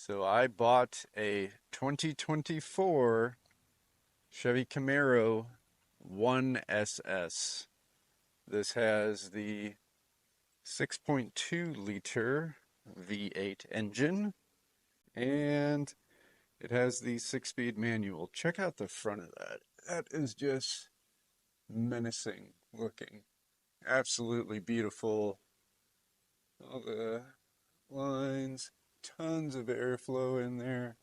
So I bought a 2024 Chevy Camaro 1SS. This has the 6.2 liter V8 engine and it has the 6-speed manual. Check out the front of that. That is just menacing looking. Absolutely beautiful. All the lines, tons of airflow in there.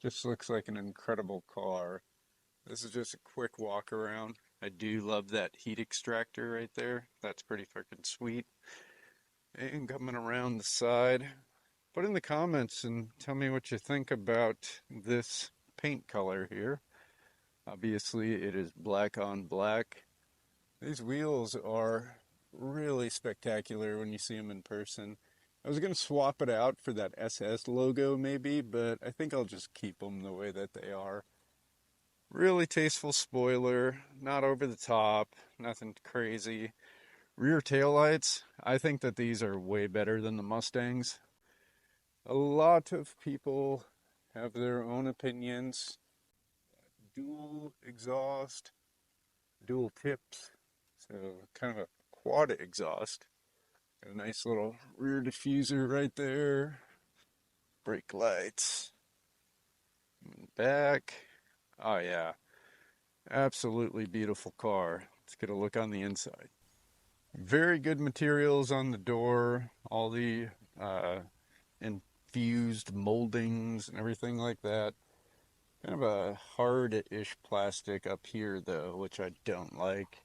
Just looks like an incredible car. This is just a quick walk around. I do love that heat extractor right there. That's pretty freaking sweet. And coming around the side, put in the comments and tell me what you think about this paint color here. Obviously it is black on black. These wheels are really spectacular when you see them in person. I was going to swap it out for that SS logo maybe, but I think I'll just keep them the way that they are. Really tasteful spoiler, not over the top, nothing crazy. Rear taillights, I think that these are way better than the Mustangs. A lot of people have their own opinions. Dual exhaust, dual tips, so kind of a quad exhaust. Got a nice little rear diffuser right there. Brake lights. Back. Oh yeah. Absolutely beautiful car. Let's get a look on the inside. Very good materials on the door. All the infused moldings and everything like that. Kind of a hard-ish plastic up here though, which I don't like.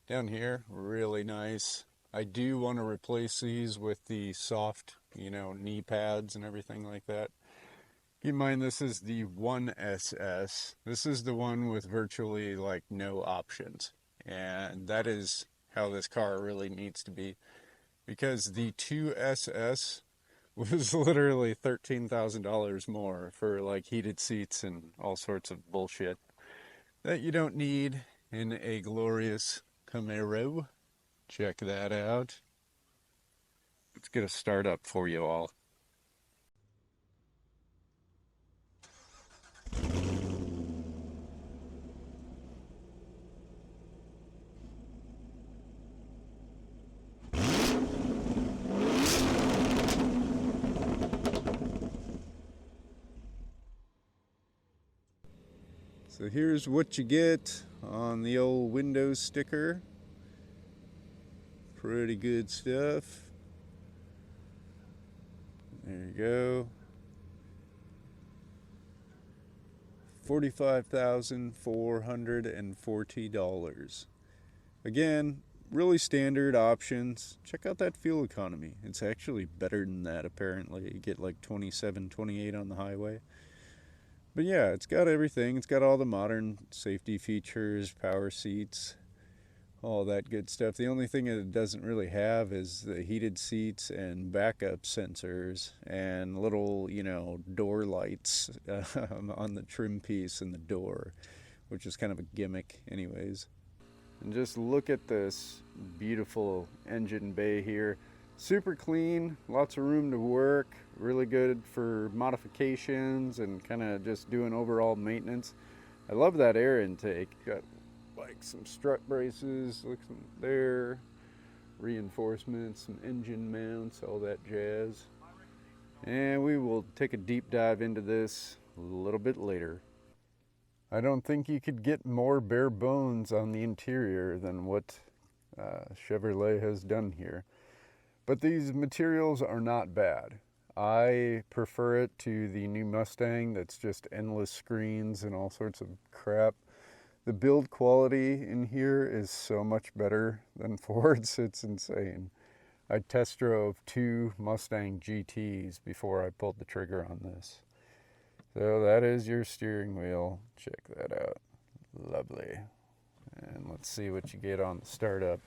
Down here, really nice. I do want to replace these with the soft, knee pads and everything like that. Keep in mind this is the 1SS. This is the one with virtually like no options. And that is how this car really needs to be. Because the 2SS was literally $13,000 more for like heated seats and all sorts of bullshit that you don't need in a glorious Camaro. Check that out. Let's get a start up for you all. So here's what you get on the old Windows sticker. Pretty good stuff. There you go. $45,440. Again, really standard options. Check out that fuel economy. It's actually better than that apparently. You get like 27, 28 on the highway. But yeah, it's got everything. It's got all the modern safety features, power seats, all that good stuff. The only thing that it doesn't really have is the heated seats and backup sensors and little, door lights on the trim piece and the door, which is kind of a gimmick anyways. And just look at this beautiful engine bay here. Super clean, lots of room to work, really good for modifications and kind of just doing overall maintenance. I love that air intake. Got like some strut braces, look there, reinforcements, some engine mounts, all that jazz. And we will take a deep dive into this a little bit later. I don't think you could get more bare bones on the interior than what Chevrolet has done here. But these materials are not bad. I prefer it to the new Mustang that's just endless screens and all sorts of crap. The build quality in here is so much better than Ford's, it's insane. I test drove 2 Mustang GTs before I pulled the trigger on this. So that is your steering wheel. Check that out. Lovely. And let's see what you get on the startup.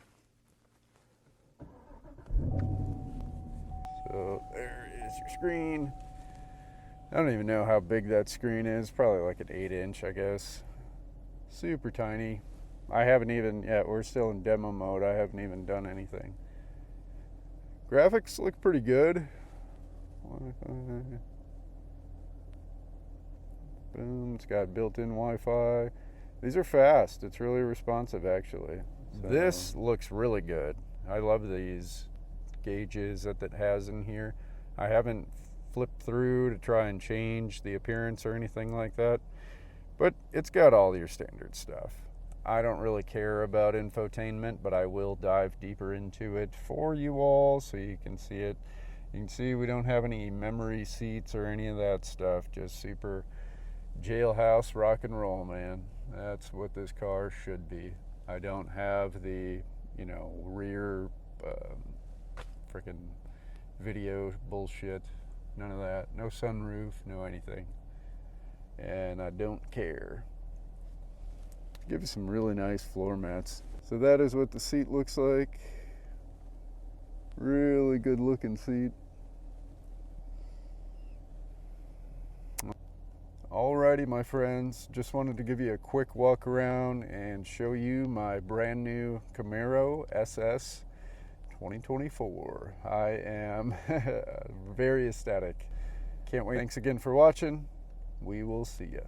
So there is your screen. I don't even know how big that screen is. Probably like an 8-inch, I guess. Super tiny. I haven't even, we're still in demo mode. I haven't even done anything. Graphics look pretty good. Boom, it's got built-in Wi-Fi. These are fast. It's really responsive, actually. So, this looks really good. I love these gauges that it has in here. I haven't flipped through to try and change the appearance or anything like that, but it's got all your standard stuff. I don't really care about infotainment, but I will dive deeper into it for you all so you can see it. You can see we don't have any memory seats or any of that stuff, just super jailhouse rock and roll, man. That's what this car should be. I don't have the, rear freaking video bullshit. None of that. No sunroof, no anything. And I don't care. Give you some really nice floor mats. So that is what the seat looks like. Really good looking seat. Alrighty, my friends, just wanted to give you a quick walk around and show you my brand new Camaro SS 2024. I am very ecstatic. Can't wait. Thanks again for watching. We will see ya.